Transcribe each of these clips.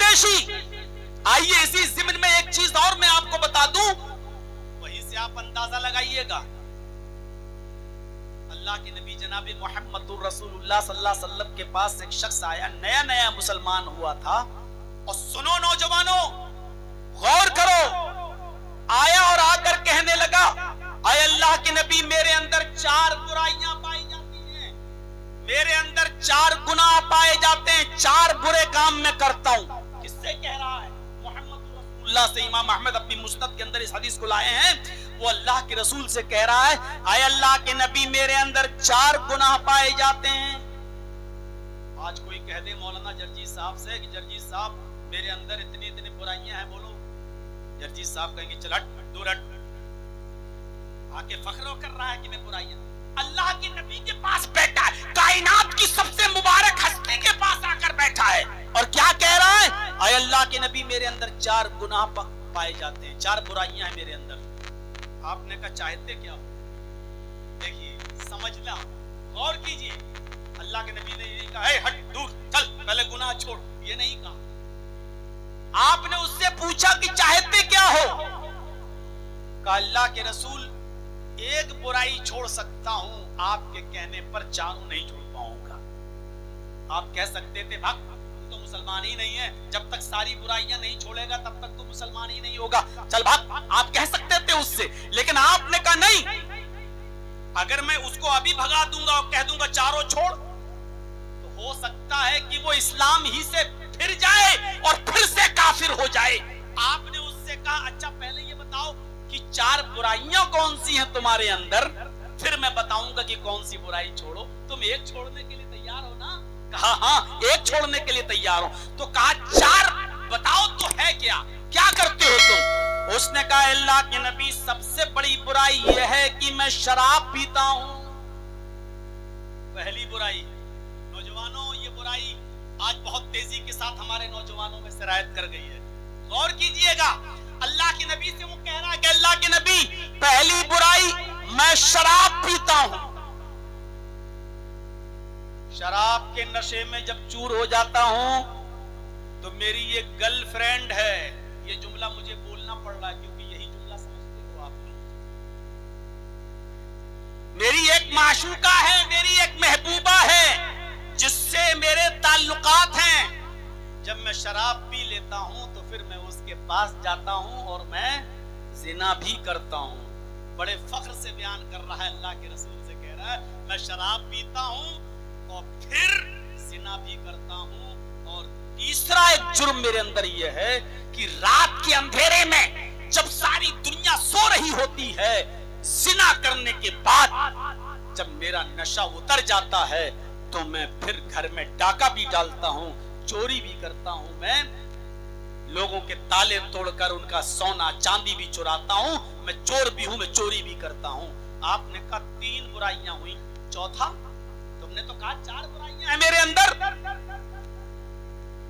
कुरैशी। आइए इसी ज़िम्न में एक चीज और मैं आपको बता दूं, वहीं से आप अंदाजा लगाइएगा। अल्लाह के नबी जनाब मोहम्मदुर रसूलुल्लाह सल्लल्लाहु अलैहि वसल्लम के पास एक शख्स आया, नया नया मुसलमान हुआ था। और सुनो नौजवानों, गौर करो, आया और आकर कहने लगा, आए अल्लाह के नबी, मेरे अंदर 4 बुराइयां पाई जाती हैं, मेरे अंदर 4 गुनाह पाए जाते हैं, 4 बुरे काम मैं करता हूं। किससे कह रहा है? मोहम्मद रसूलुल्लाह से। इमाम अहमद अपनी मुस्नद के अंदर इस हदीस को लाए हैं। वो अल्लाह के रसूल से कह रहा है, आए अल्लाह के नबी, मेरे अंदर 4 गुनाह पाए जाते हैं। आज कोई कह दे मौलाना जर्जी साहब से कि जर्जी साहब मेरे अंदर इतनी इतनी बुराइयां हैं, बोलो। जर्जी साहब कहेंगे चल हट, दूर हट, आके फख्र कर रहा है कि मैं बुराइयां। अल्लाह के नबी के पास बैठा है, कायनात की सबसे मुबारक हस्ती के पास आकर बैठा है, और क्या कह रहा है? आए अल्लाह के नबी, मेरे अंदर 4 गुनाह पाए जाते हैं, 4 बुराइयां हैं मेरे अंदर। आपने कहा चाहते क्या हो? देखिए, समझना, गौर कीजिए। अल्लाह के नबी ने ये कहा, हट, दूर चल, पहले गुनाह छोड़, ये नहीं कहा। आपने उससे पूछा कि चाहते क्या हो? कहा अल्लाह के रसूल, एक बुराई छोड़ सकता हूं, आपके कहने पर 4 नहीं छोड़ पाऊंगा। आप कह सकते थे, भक्त तो मुसलमान ही नहीं है, जब तक सारी बुराइयां नहीं छोड़ेगा तब तक तो मुसलमान ही नहीं होगा, चल भाग, आप कह सकते थे उससे। लेकिन आपने कहा नहीं, अगर मैं उसको अभी भगा दूंगा और कह दूंगा 4 छोड़, तो हो सकता है कि वो इस्लाम ही से फिर जाए और फिर से काफिर हो जाए। आपने उससे कहा, अच्छा पहले ये बताओ कि 4 बुराइयां कौन सी हैं तुम्हारे अंदर, फिर मैं बताऊंगा कि कौन सी बुराई छोड़ो। तुम एक छोड़ने के लिए तैयार हो ना? कहा हाँ, एक छोड़ने के लिए तैयार हो। तो कहा 4 बताओ तो है क्या, क्या करते हो तुम? उसने कहा अल्लाह के नबी, सबसे बड़ी बुराई यह है कि मैं शराब पीता हूं। पहली बुराई। नौजवानों, ये बुराई आज बहुत तेजी के साथ हमारे नौजवानों में सिरायत कर गई है। गौर कीजिएगा, अल्लाह के नबी से वो कह रहा है कि अल्लाह के नबी, पहली बुराई मैं शराब पीता हूं। शराब के नशे में जब चूर हो जाता हूं तो मेरी ये गर्लफ्रेंड है, ये जुमला मुझे बोलना पड़ रहा है क्योंकि यही जुमला समझते हो आप लोग। मेरी एक माशूका है, मेरी एक महबूबा है जिससे मेरे ताल्लुकात हैं। जब मैं शराब पी लेता हूं तो फिर मैं उसके पास जाता हूं और मैं जिना भी करता हूं। बड़े फख्र से बयान कर रहा है, अल्लाह के रसूल से कह रहा है, मैं शराब पीता हूं और फिर जिना भी करता हूं। और तीसरा एक जुर्म मेरे अंदर यह है कि रात के अंधेरे में जब सारी दुनिया सो रही होती है, जिना करने के बाद जब मेरा नशा उतर जाता है तो मैं फिर घर में डाका भी डालता हूं, चोरी भी करता हूं, मैं लोगों के ताले तोड़कर उनका सोना चांदी भी चुराता हूं, मैं चोर भी हूं, मैं चोरी भी करता हूं। आपने कहा 3 बुराइयां हुई, चौथा? तुमने तो कहा 4 बुराइयां हैं मेरे अंदर।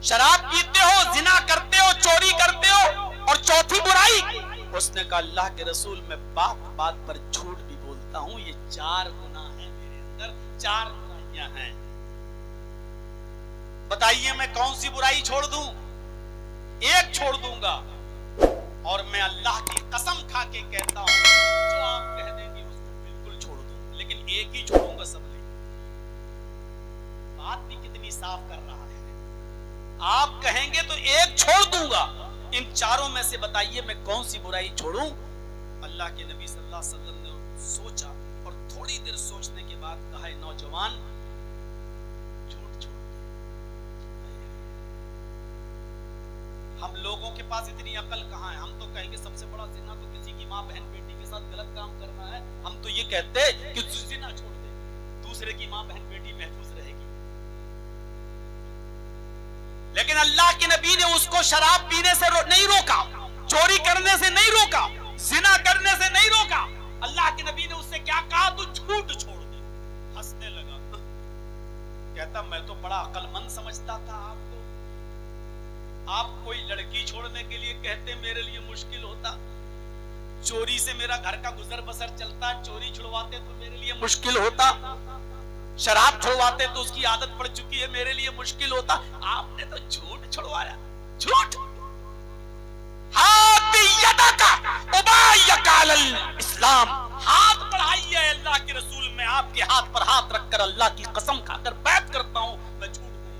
शराब पीते हो, जिना करते हो, चोरी करते हो, और चौथी बुराई? उसने कहा अल्लाह के रसूल, मैं बात बात पर झूठ भी बोलता हूं। ये 4 गुनाह हैं मेरे अंदर, 4 बुराइयां हैं। बताइए मैं कौन सी बुराई छोड़ दूं? एक छोड़ दूंगा, और मैं अल्लाह की कसम खा के कहता हूं, जो आप कह देंगे उसको बिल्कुल छोड़ दूं, लेकिन एक ही छोड़ूंगा, सब नहीं। बात भी कितनी साफ कर रहा है। आप कहेंगे तो एक छोड़ दूंगा, इन 4 में से बताइए मैं कौन सी बुराई छोड़ूं? अल्लाह के नबी सल्लल्लाहु अलैहि वसल्लम ने सोचा और थोड़ी देर सोचने के बाद कहा, नौजवान, झूठ छोड़। हम लोगों के पास इतनी अकल कहां है? हम तो कहेंगे सबसे बड़ा जिना तो किसी की माँ बहन बेटी के साथ गलत काम करना है। हम तो ये कहते कि जिना छोड़ दे, दूसरे की माँ बहन बेटी महफूज रहेगी। लेकिन अल्लाह के नबी ने उसको शराब पीने से नहीं रोका, चोरी करने से नहीं रोका, जिना करने से नहीं रोका। अल्लाह के नबी ने उससे क्या कहा? तू झूठ छोड़ दे। हंसने लगा, कहता मैं तो बड़ा अक्लमंद समझता था आपको। आप कोई लड़की छोड़ने के लिए कहते मेरे लिए मुश्किल होता, चोरी से मेरा घर का गुजर बसर चलता, चोरी छुड़वाते तो मेरे लिए मुश्किल होता, शराब छुड़वाते तो उसकी आदत पड़ चुकी है, मेरे लिए मुश्किल होता। आपने तो झूठ छुड़वाया। झूठ मगर अल्लाह की कसम खाकर बैत करता हूं मैं झूठ नहीं।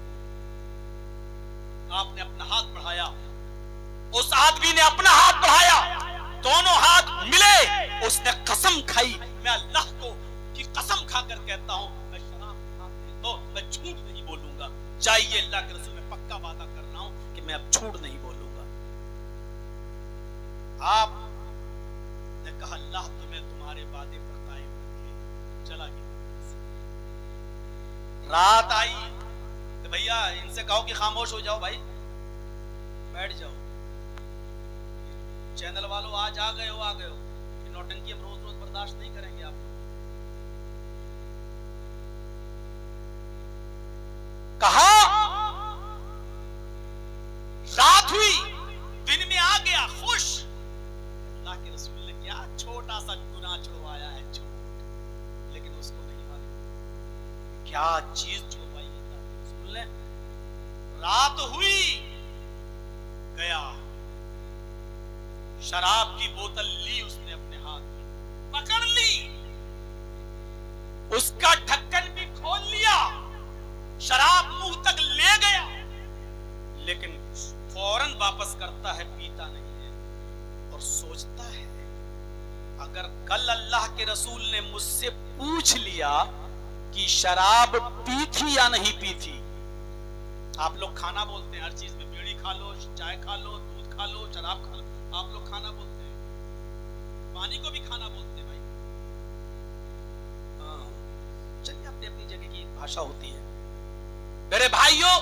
आपने अपना हाथ बढ़ाया, उस आदमी ने अपना हाथ बढ़ाया, दोनों हाथ मिले, उसने कसम खाई, मैं अल्लाह को की कसम खाकर कहता हूं मैं शराब तो मैं झूठ नहीं बोलूंगा। चाहिए अल्लाह के रसूल, मैं पक्का वादा कर रहा हूं कि मैं अब झूठ नहीं बोलूंगा। आप ने कहा अल्लाह तुम्हें तुम्हारे वादे पर कायम रखे। चला गया। रात आई तो भैया इनसे कहो कि खामोश हो जाओ, भाई बैठ जाओ। चैनल वालों आज आ गए हो कि नौटंकी हम रोज रोज बर्दाश्त नहीं करेंगे। आप कहा रात हुई, दिन में आ गया खुश। अल्लाह के रसूल ने क्या छोटा सा गुनाह छुड़वाया है, झूठ, लेकिन उसको नहीं मालूम क्या चीज छुड़वाई है अल्लाह के रसूल ने। रात हुई, गया शराब की बोतल ली, उसने अपने हाथ में पकड़ ली, उसका ढक्कन भी खोल लिया, शराब मुंह तक ले गया, लेकिन फौरन वापस करता है, पीता नहीं है और सोचता है अगर कल अल्लाह के रसूल ने मुझसे पूछ लिया कि शराब पी थी या नहीं पी थी। आप लोग खाना बोलते हैं हर चीज में, बीड़ी खा लो, चाय खा लो, दूध खा लो, शराब खा लो, आप लोग खाना बोलते हैं, पानी को भी खाना बोलते हैं भाई। हाँ, चलिए अपनी अपनी जगह की भाषा होती है। मेरे भाइयों,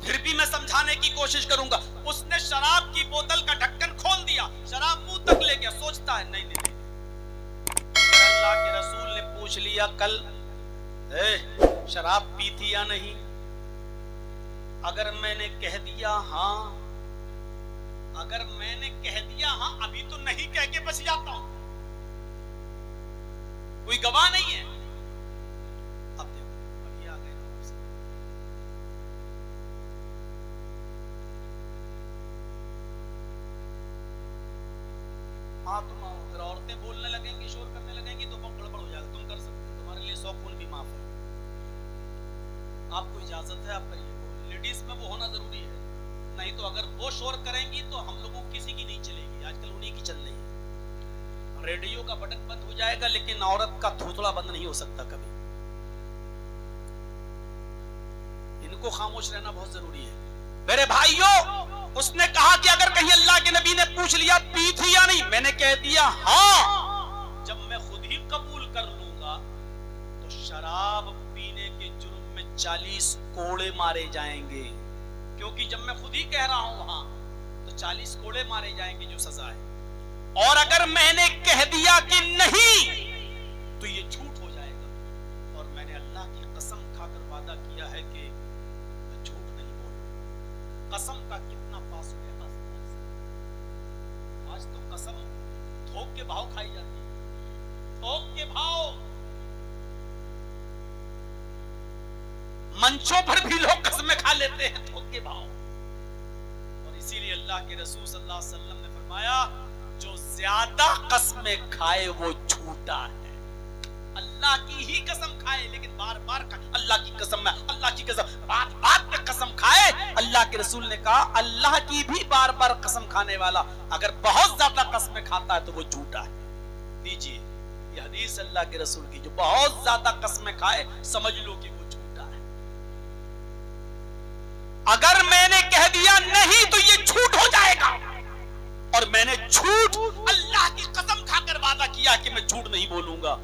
फिर भी मैं समझाने की कोशिश करूंगा। उसने शराब की बोतल का ढक्कन खोल दिया, शराब मुंह तक ले गया, सोचता है नहीं नहीं, अल्लाह के रसूल ने पूछ लिया कल शराब पी थी या नहीं, अगर मैंने कह दिया हाँ, अगर मैंने कह दिया हाँ, अभी तो नहीं कह के बच जाता हूं, कोई गवाह नहीं है। अब देखो अभी आ गए हाँ, तुम अगर औरतें बोलने लगेंगी, शोर करने लगेंगी तो बहुत गड़बड़ हो जाएगा। तुम कर सकते हो, तुम्हारे लिए 100 खून भी माफ है। आपको इजाजत है, आप करिए। लेडीज में वो होना जरूरी है, नहीं तो अगर वो शोर करेंगी तो हम लोगों किसी की नहीं चलेगी। आजकल उन्हीं की चल रही है। रेडियो का बटन बंद हो जाएगा लेकिन औरत का थूथड़ा बंद नहीं हो सकता कभी। इनको खामोश रहना बहुत जरूरी है। मेरे भाइयों, उसने कहा कि अगर कहीं अल्लाह के नबी ने पूछ लिया पी थी या नहीं, मैंने कह दिया हाँ, जब मैं खुद ही कबूल कर लूंगा तो शराब पीने के जुर्म में 40 कोड़े मारे जाएंगे, क्योंकि जब मैं खुद ही कह रहा हूं हाँ तो 40 कोड़े मारे जाएंगे जो सजा है। और अगर मैंने कह दिया कि नहीं तो ये झूठ हो जाएगा। और मैंने अल्लाह की कसम खाकर वादा किया है कि मैं झूठ नहीं बोलूंगा। कसम का कितना पास है आज तो कसम थोक के भाव खाई जाती है, थोक के भाव। मंचों पर भी लोग कसमें खा लेते हैं थोक के भाव। और इसीलिए अल्लाह के रसूल सल्लल्लाहु अलैहि वसल्लम ने फरमाया जो ज्यादा कसमें खाए वो झूठा है। अल्लाह की ही कसम खाए लेकिन बार बार अल्लाह की कसम में, अल्लाह की कसम, बात बात पे कसम खाए। अल्लाह के रसूल ने कहा अल्लाह की भी बार बार कसम खाने वाला अगर बहुत ज्यादा कसमें खाता है तो वो झूठा है। दीजिए ये हदीस अल्लाह के रसूल की, जो बहुत ज्यादा कसमें खाए समझ लो कि वो झूठा है। अगर मैंने कह दिया नहीं तो ये झूठ हो जाएगा। और मैंने झूठ अल्लाह की कसम खाकर वादा किया कि मैं झूठ नहीं बोलूंगा।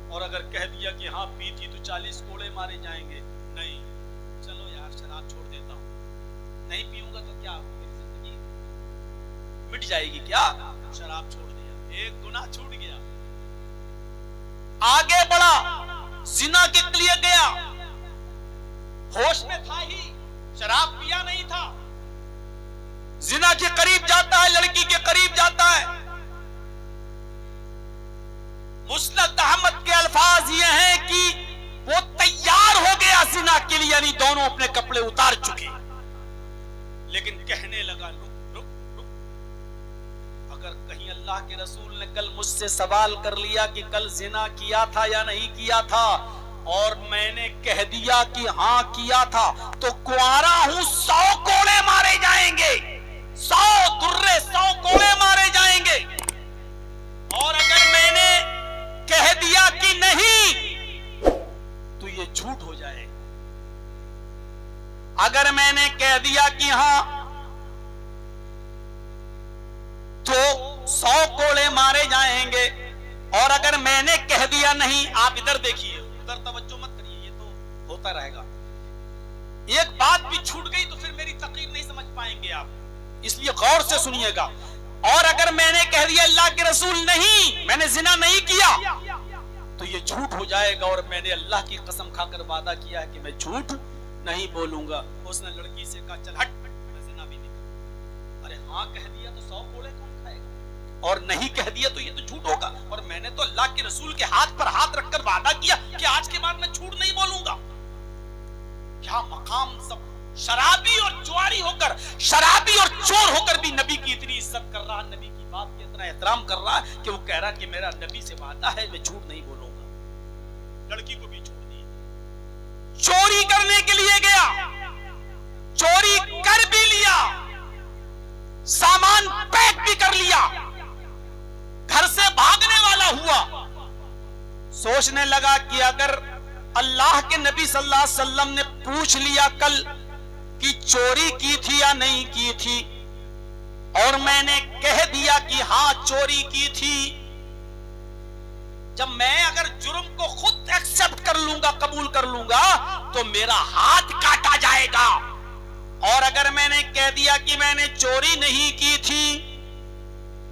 और अगर कह दिया कि हाँ पी थी तो 40 कोड़े मारे जाएंगे, नहीं चलो यार शराब छोड़ देता हूं, नहीं पीऊंगा तो क्या मेरी जिंदगी मिट जाएगी क्या? शराब छोड़ दिया, एक गुनाह छूट गया। आगे बढ़ा, जिना के लिए गया, होश में था ही, शराब पिया नहीं था, जिना के करीब जाता है, लड़की के करीब जाता है। मुस्नद अहमद के अल्फाज ये हैं कि वो तैयार हो गया जिना के लिए, यानी दोनों अपने कपड़े उतार चुके, लेकिन कहने लगा रुक रुक रुक, अगर कहीं अल्लाह के रसूल ने कल मुझसे सवाल कर लिया कि कल जिना किया था या नहीं किया था اور میں نے کہہ دیا کہ ہاں کیا تھا تو کنوارا ہوں 100 کوڑے مارے جائیں گے، 100 درے 100 کوڑے مارے جائیں گے۔ اور اگر میں نے کہہ دیا کہ نہیں تو یہ جھوٹ ہو جائے، اگر میں نے کہہ دیا کہ ہاں تو 100 کوڑے مارے جائیں گے، اور اگر میں نے کہہ دیا نہیں، آپ ادھر دیکھیے، ادھر توجہ مت کریے، یہ تو ہوتا رہے گا، ایک بات بھی چھوٹ گئی تو پھر میری تقریر نہیں سمجھ پائیں گے آپ، اس لیے غور سے سنیے گا۔ اور اگر میں نے کہہ دیا اللہ کے رسول نہیں میں نے زنا نہیں کیا تو یہ جھوٹ ہو جائے گا، اور میں نے اللہ کی قسم کھا کر وعدہ کیا ہے کہ میں جھوٹ نہیں بولوں گا۔ اس نے لڑکی سے کہا چل ہٹ، میں زنا بھی نہیں کروں۔ ارے ہاں کہہ دیا تو 100 کوڑے کون کھائے گا، اور نہیں کہہ دیا تو یہ تو جھوٹ ہوگا، اور میں نے تو اللہ کے رسول کے ہاتھ پر ہاتھ رکھ کر وعدہ کیا کہ آج کے بعد میں جھوٹ نہیں بولوں گا۔ کیا مقام! سب شرابی اور جواری ہو کر، شرابی اور چور ہو کر بھی نبی کی اتنی عزت کر رہا، نبی کی بات کی اتنا احترام کر رہا کہ وہ کہہ رہا کہ میرا نبی سے وعدہ ہے میں جھوٹ نہیں بولوں گا۔ لڑکی کو بھی چھوڑ دی، چوری کرنے کے لیے گیا، چوری کر بھی لیا، سامان پیک بھی کر لیا، گھر سے بھاگنے والا ہوا، سوچنے لگا کہ اگر اللہ کے نبی صلی اللہ علیہ وسلم نے پوچھ لیا کل کہ چوری کی تھی یا نہیں کی تھی، اور میں نے کہہ دیا کہ ہاں چوری کی تھی، جب میں اگر جرم کو خود ایکسپٹ کر لوں گا، قبول کر لوں گا تو میرا ہاتھ کاٹا جائے گا، اور اگر میں نے کہہ دیا کہ میں نے چوری نہیں کی تھی،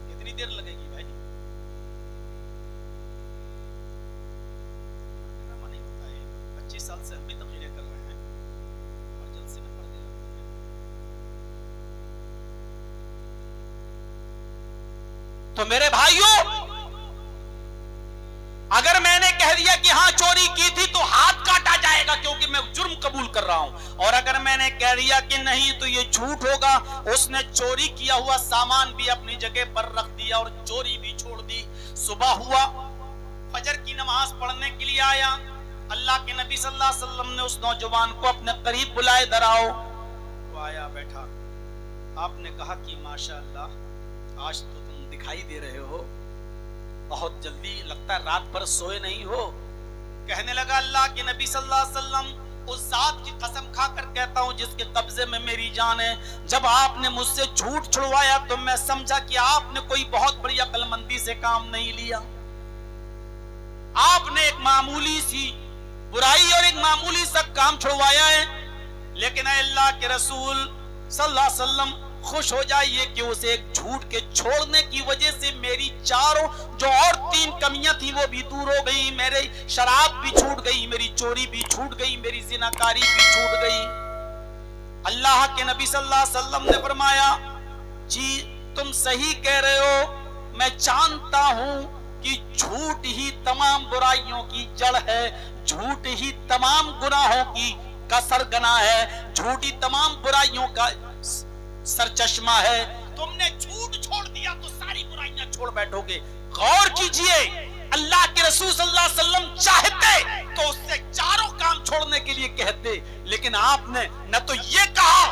کتنی دیر لگے گی بھائی؟ 25 سال سے ہم بھی تقریریں کر رہے ہیں اور جلسے میں پڑھتے رہتے ہیں۔ تو میرے بھائیوں، اگر میں نے کہہ دیا کہ ہاں چوری کی تھی تو ہاتھ کاٹا جائے گا کیونکہ میں جرم قبول کر رہا ہوں، اور اگر میں نے کہہ دیا کہ نہیں تو یہ جھوٹ ہوگا۔ اس نے چوری کیا ہوا سامان بھی اپنی جگہ پر رکھ دیا اور چوری بھی چھوڑ دی۔ صبح ہوا، فجر کی نماز پڑھنے کے لیے آیا، اللہ کے نبی صلی اللہ علیہ وسلم نے اس نوجوان کو اپنے قریب بلائے، دراؤ۔ وہ آیا، بیٹھا، آپ نے کہا کہ ماشاءاللہ آج تو تم دکھائی دے رہے ہو، بہت جلدی، لگتا ہے رات بھر سوئے نہیں ہو۔ کہنے لگا اللہ کے نبی صلی اللہ علیہ وسلم، اس ذات کی قسم کھا کر کہتا ہوں جس کے قبضے میں میری جان ہے، جب آپ نے مجھ سے جھوٹ چھڑوایا تو میں سمجھا کہ آپ نے کوئی بہت بڑی عقل مندی سے کام نہیں لیا، آپ نے ایک معمولی سی برائی اور ایک معمولی سا کام چھڑوایا ہے، لیکن اے اللہ کے رسول صلی اللہ علیہ وسلم خوش ہو جائیے کہ اسے ایک جھوٹ کے چھوڑنے کی وجہ سے میری چاروں جو اور 3 کمیاں تھیں وہ بھی دور ہو گئی، میری شراب بھی چھوٹ گئی، میری چوری بھی چھوٹ گئی، میری زناکاری بھی چھوٹ گئی۔ اللہ کے نبی صلی اللہ علیہ وسلم نے فرمایا جی تم صحیح کہہ رہے ہو، میں جانتا ہوں کہ جھوٹ ہی تمام برائیوں کی جڑ ہے، جھوٹ ہی تمام گناہوں کی کا سرگنا ہے، جھوٹ ہی تمام برائیوں کا سرچشمہ ہے۔ تم نے جھوٹ چھوڑ دیا تو ساری برائیاں چھوڑ بیٹھو گے۔ غور کیجئے، اللہ کے رسول صلی اللہ علیہ وسلم چاہتے تو اس سے چاروں کام چھوڑنے کے لیے کہتے، لیکن آپ نے نہ تو یہ کہا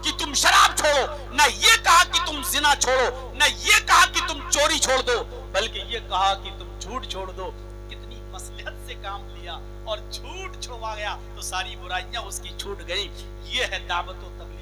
کہ تم شراب چھوڑو، نہ یہ کہا کہ تم زنا چھوڑو، نہ یہ کہا کہ تم چوری چھوڑ دو، بلکہ یہ کہا کہ تم جھوٹ چھوڑ دو۔ کتنی مصلحت سے کام لیا، اور جھوٹ چھڑوا گیا تو ساری برائیاں اس کی چھوٹ گئی۔ یہ ہے دعوت و تبلیغ۔